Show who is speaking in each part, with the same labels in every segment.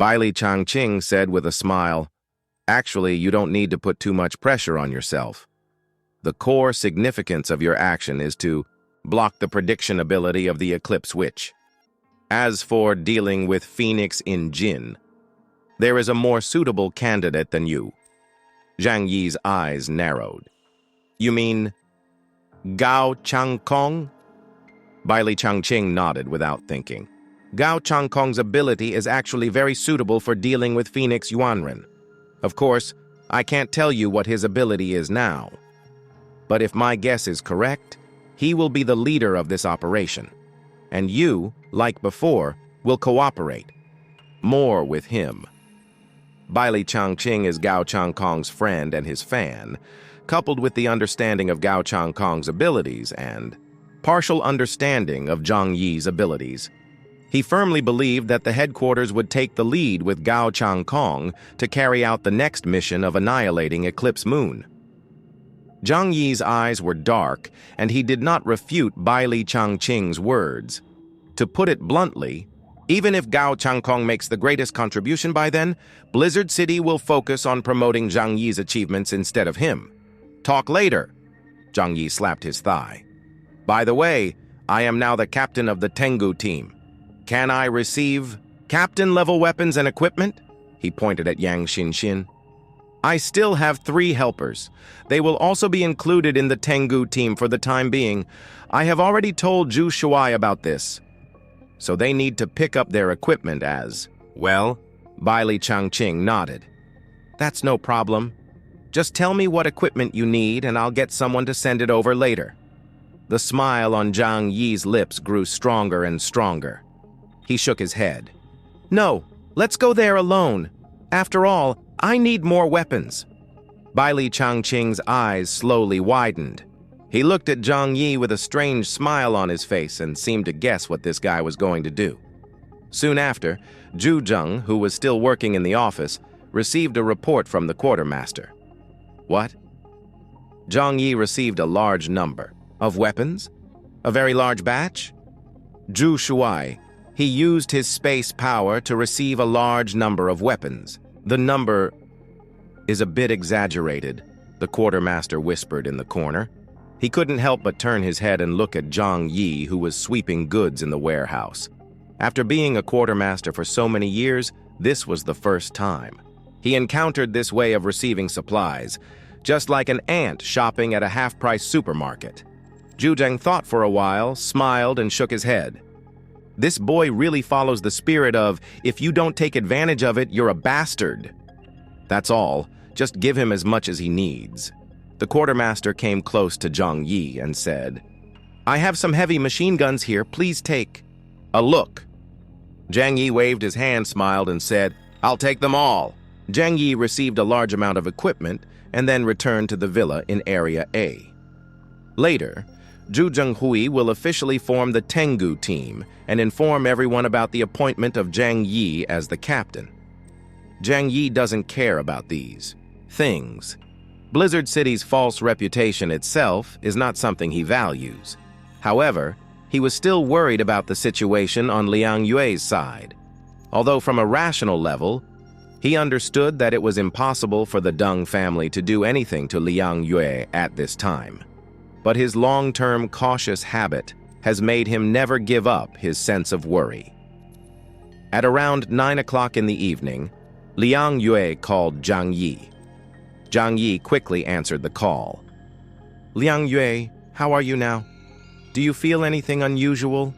Speaker 1: Bailey Changqing said with a smile, "Actually, you don't need to put too much pressure on yourself. The core significance of your action is to block the prediction ability of the Eclipse Witch. As for dealing with Phoenix in Jin, there is a more suitable candidate than you." Zhang Yi's eyes narrowed. "You mean Gao Changkong?" Bailey Changqing nodded without thinking. "Gao Changkong's ability is actually very suitable for dealing with Phoenix Yuanren. Of course, I can't tell you what his ability is now. But if my guess is correct, he will be the leader of this operation. And you, like before, will cooperate more with him." Bailey Changqing is Gao Changkong's friend and his fan, coupled with the understanding of Gao Changkong's abilities and partial understanding of Zhang Yi's abilities. He firmly believed that the headquarters would take the lead with Gao Changkong to carry out the next mission of annihilating Eclipse Moon. Zhang Yi's eyes were dark, and he did not refute Bailey Changqing's words. To put it bluntly, even if Gao Changkong makes the greatest contribution by then, Blizzard City will focus on promoting Zhang Yi's achievements instead of him. "Talk later." Zhang Yi slapped his thigh. "By the way, I am now the captain of the Tengu team. Can I receive captain-level weapons and equipment?" He pointed at Yang Xinxin. "I still have 3 helpers. They will also be included in the Tengu team for the time being. I have already told Zhu Shuai about this. So they need to pick up their equipment as well." Bailey Changqing nodded. "That's no problem. Just tell me what equipment you need and I'll get someone to send it over later." The smile on Zhang Yi's lips grew stronger and stronger. He shook his head. "No, let's go there alone. After all, I need more weapons." Bailey Changqing's eyes slowly widened. He looked at Zhang Yi with a strange smile on his face and seemed to guess what this guy was going to do. Soon after, Zhu Zheng, who was still working in the office, received a report from the quartermaster. "What?" Zhang Yi received a large number. "Of weapons? A very large batch?" Zhu Shuai. He used his space power to receive a large number of weapons. "The number is a bit exaggerated," the quartermaster whispered in the corner. He couldn't help but turn his head and look at Zhang Yi, who was sweeping goods in the warehouse. After being a quartermaster for so many years, this was the first time. He encountered this way of receiving supplies, just like an ant shopping at a half-price supermarket. Zhu Zheng thought for a while, smiled, and shook his head. This boy really follows the spirit of, if you don't take advantage of it, you're a bastard. That's all. Just give him as much as he needs. The quartermaster came close to Zhang Yi and said, "I have some heavy machine guns here. Please take a look." Zhang Yi waved his hand, smiled, and said, "I'll take them all." Zhang Yi received a large amount of equipment and then returned to the villa in Area A. Later, Zhu Zhenghui will officially form the Tengu team and inform everyone about the appointment of Zhang Yi as the captain. Zhang Yi doesn't care about these things. Blizzard City's false reputation itself is not something he values. However, he was still worried about the situation on Liang Yue's side. Although from a rational level, he understood that it was impossible for the Deng family to do anything to Liang Yue at this time. But his long-term cautious habit has made him never give up his sense of worry. At around 9 o'clock in the evening, Liang Yue called Zhang Yi. Zhang Yi quickly answered the call. "Liang Yue, how are you now? Do you feel anything unusual?"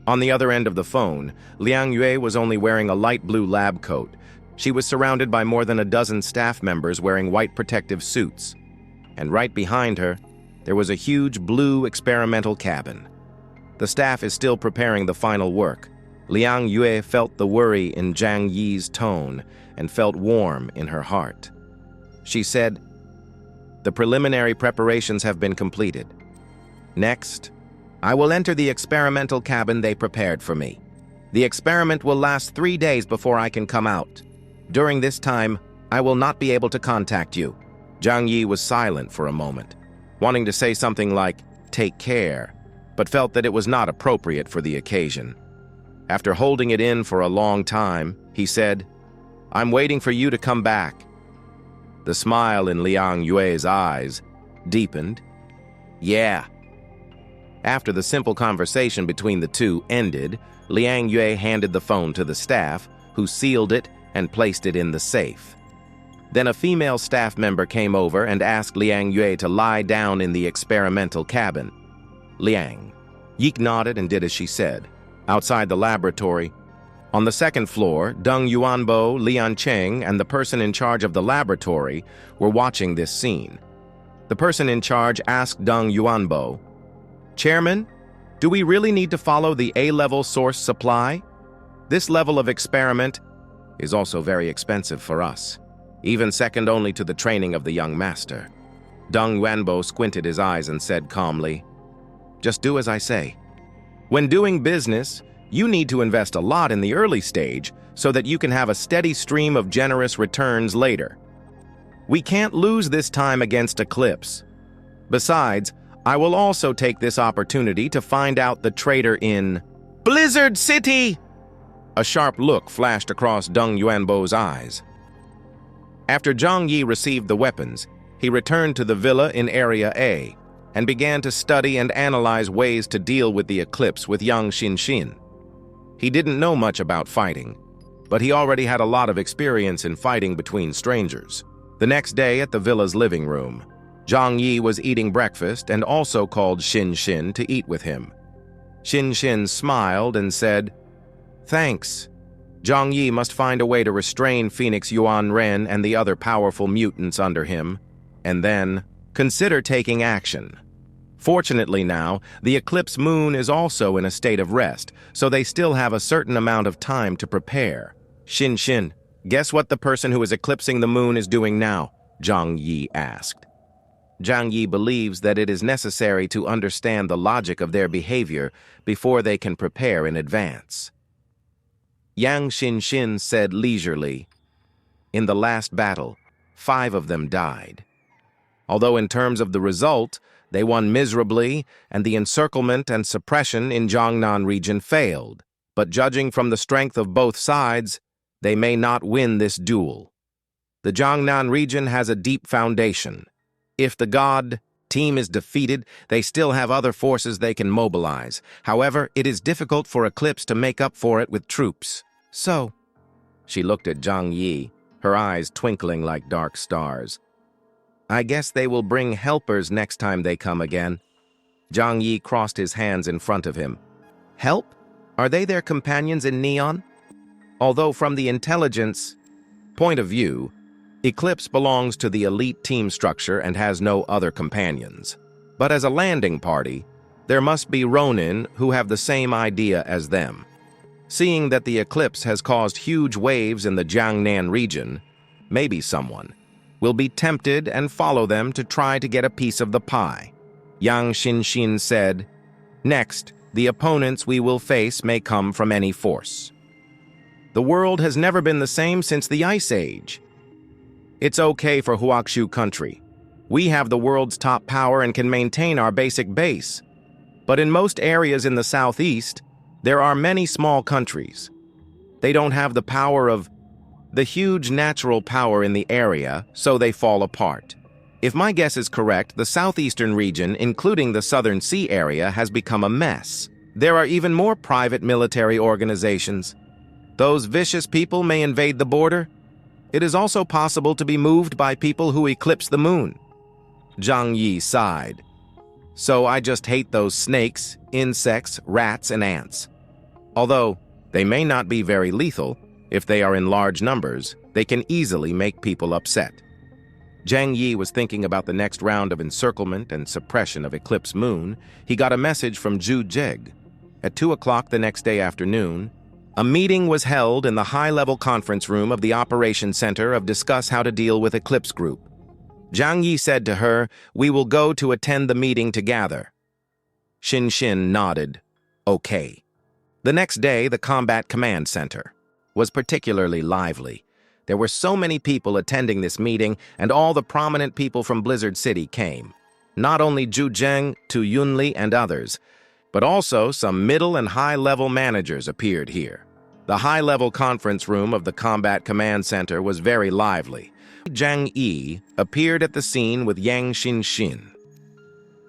Speaker 1: On the other end of the phone, Liang Yue was only wearing a light blue lab coat. She was surrounded by more than a dozen staff members wearing white protective suits. And right behind her, there was a huge blue experimental cabin. The staff is still preparing the final work. Liang Yue felt the worry in Zhang Yi's tone and felt warm in her heart. She said, "The preliminary preparations have been completed. Next, I will enter the experimental cabin they prepared for me. The experiment will last 3 days before I can come out. During this time, I will not be able to contact you." Zhang Yi was silent for a moment, wanting to say something like, "Take care," but felt that it was not appropriate for the occasion. After holding it in for a long time, He said, "I'm waiting for you to come back." The smile in Liang Yue's eyes deepened. "Yeah." After the simple conversation between the two ended, Liang Yue handed the phone to the staff, who sealed it and placed it in the safe. Then a female staff member came over and asked Liang Yue to lie down in the experimental cabin. Liang Yi nodded and did as she said. Outside the laboratory, on the second floor, Deng Yuanbo, Lian Cheng, and the person in charge of the laboratory were watching this scene. The person in charge asked Deng Yuanbo, "Chairman, do we really need to follow the A-level source supply? This level of experiment is also very expensive for us, even second only to the training of the young master." Deng Yuanbo squinted his eyes and said calmly, "Just do as I say. When doing business, you need to invest a lot in the early stage so that you can have a steady stream of generous returns later. We can't lose this time against Eclipse. Besides, I will also take this opportunity to find out the traitor in Blizzard City." A sharp look flashed across Deng Yuanbo's eyes. After Zhang Yi received the weapons, he returned to the villa in Area A and began to study and analyze ways to deal with the eclipse with young Xin. He didn't know much about fighting, but he already had a lot of experience in fighting between strangers. The next day at the villa's living room, Zhang Yi was eating breakfast and also called Xin to eat with him. Xin smiled and said, "Thanks. Zhang Yi must find a way to restrain Phoenix Yuan Ren and the other powerful mutants under him, and then consider taking action." Fortunately now, the eclipse moon is also in a state of rest, so they still have a certain amount of time to prepare. Xin, guess what the person who is eclipsing the moon is doing now? Zhang Yi asked. Zhang Yi believes that it is necessary to understand the logic of their behavior before they can prepare in advance. Yang Xin said leisurely, "In the last battle, 5 of them died. Although in terms of the result, they won miserably, and the encirclement and suppression in Jiangnan region failed. But judging from the strength of both sides, they may not win this duel. The Jiangnan region has a deep foundation. If the God team is defeated, they still have other forces they can mobilize. However, it is difficult for Eclipse to make up for it with troops. So," she looked at Zhang Yi, her eyes twinkling like dark stars, "I guess they will bring helpers next time they come again." Zhang Yi crossed his hands in front of him. "Help? Are they their companions in Neon?" Although from the intelligence point of view, Eclipse belongs to the elite team structure and has no other companions. But as a landing party, there must be Ronin who have the same idea as them. Seeing that the eclipse has caused huge waves in the Jiangnan region, maybe someone will be tempted and follow them to try to get a piece of the pie. Yang Xin said, "Next, the opponents we will face may come from any force. The world has never been the same since the Ice Age. It's okay for Huaxu country. We have the world's top power and can maintain our basic base. But in most areas in the southeast, there are many small countries. They don't have the power of the huge natural power in the area, so they fall apart. If my guess is correct, the southeastern region, including the southern sea area, has become a mess. There are even more private military organizations. Those vicious people may invade the border. It is also possible to be moved by people who eclipse the moon." Zhang Yi sighed. "So I just hate those snakes, insects, rats, and ants. Although they may not be very lethal, if they are in large numbers, they can easily make people upset." Zhang Yi was thinking about the next round of encirclement and suppression of Eclipse Moon. He got a message from Zhu Jig. At 2 o'clock the next day afternoon, a meeting was held in the high-level conference room of the Operations Center to discuss how to deal with Eclipse Group. Zhang Yi said to her, "We will go to attend the meeting together." Xin nodded. "Okay." The next day, the Combat Command Center was particularly lively. There were so many people attending this meeting, and all the prominent people from Blizzard City came. Not only Zhu Zheng, Tu Yunli, and others, but also some middle and high-level managers appeared here. The high-level conference room of the Combat Command Center was very lively. Zhang Yi appeared at the scene with Yang Xin.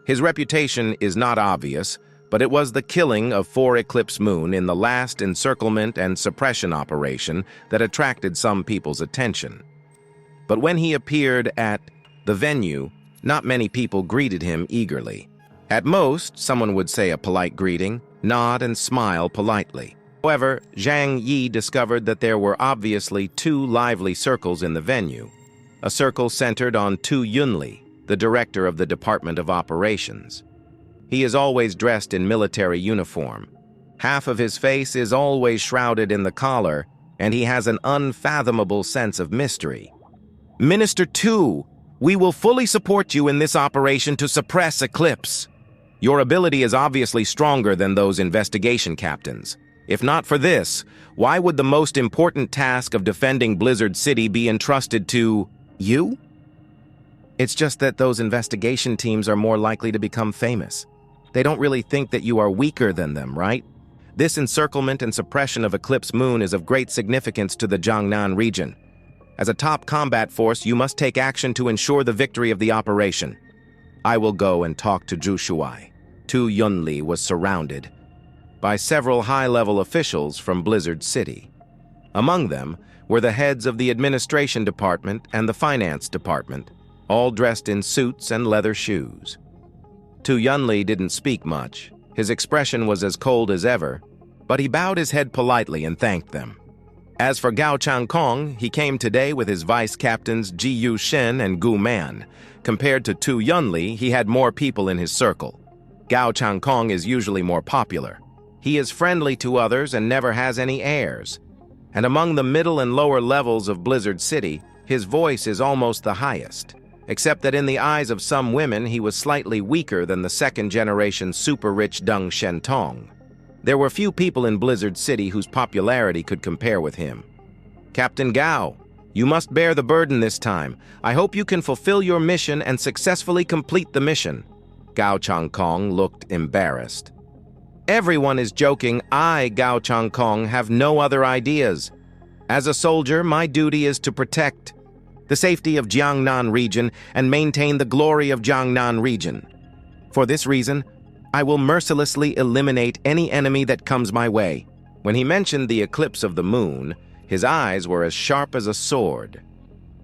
Speaker 1: His reputation is not obvious, but it was the killing of 4 Eclipse Moon in the last encirclement and suppression operation that attracted some people's attention. But when he appeared at the venue, not many people greeted him eagerly. At most, someone would say a polite greeting, nod and smile politely. However, Zhang Yi discovered that there were obviously 2 lively circles in the venue. A circle centered on Tu Yunli, the director of the Department of Operations. He is always dressed in military uniform. Half of his face is always shrouded in the collar, and he has an unfathomable sense of mystery. Minister Tu, we will fully support you in this operation to suppress Eclipse. Your ability is obviously stronger than those investigation captains. If not for this, why would the most important task of defending Blizzard City be entrusted to you? It's just that those investigation teams are more likely to become famous. They don't really think that you are weaker than them, right? This encirclement and suppression of Eclipse Moon is of great significance to the Jiangnan region. As a top combat force, you must take action to ensure the victory of the operation. I will go and talk to Zhu Shuai. Tu Yunli was surrounded by several high-level officials from Blizzard City. Among them were the heads of the administration department and the finance department, all dressed in suits and leather shoes. Tu Yunli didn't speak much. His expression was as cold as ever, but he bowed his head politely and thanked them. As for Gao Changkong, he came today with his vice captains Ji Yu Shen and Gu Man. Compared to Tu Yunli, he had more people in his circle. Gao Changkong is usually more popular. He is friendly to others and never has any airs. And among the middle and lower levels of Blizzard City, his voice is almost the highest. Except that in the eyes of some women, he was slightly weaker than the second-generation super-rich Deng Shentong. There were few people in Blizzard City whose popularity could compare with him. Captain Gao, you must bear the burden this time. I hope you can fulfill your mission and successfully complete the mission. Gao Changkong looked embarrassed. Everyone is joking. I, Gao Changkong, have no other ideas. As a soldier, my duty is to protect the safety of Jiangnan region and maintain the glory of Jiangnan region. For this reason, I will mercilessly eliminate any enemy that comes my way. When he mentioned the eclipse of the moon, his eyes were as sharp as a sword.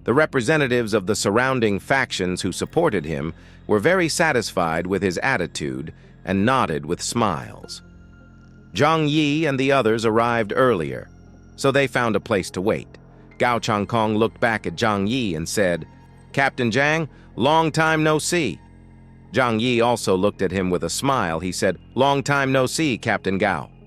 Speaker 1: The representatives of the surrounding factions who supported him were very satisfied with his attitude and nodded with smiles. Zhang Yi and the others arrived earlier, so they found a place to wait. Gao Changkong looked back at Zhang Yi and said, "Captain Zhang, long time no see." Zhang Yi also looked at him with a smile. He said, "Long time no see, Captain Gao."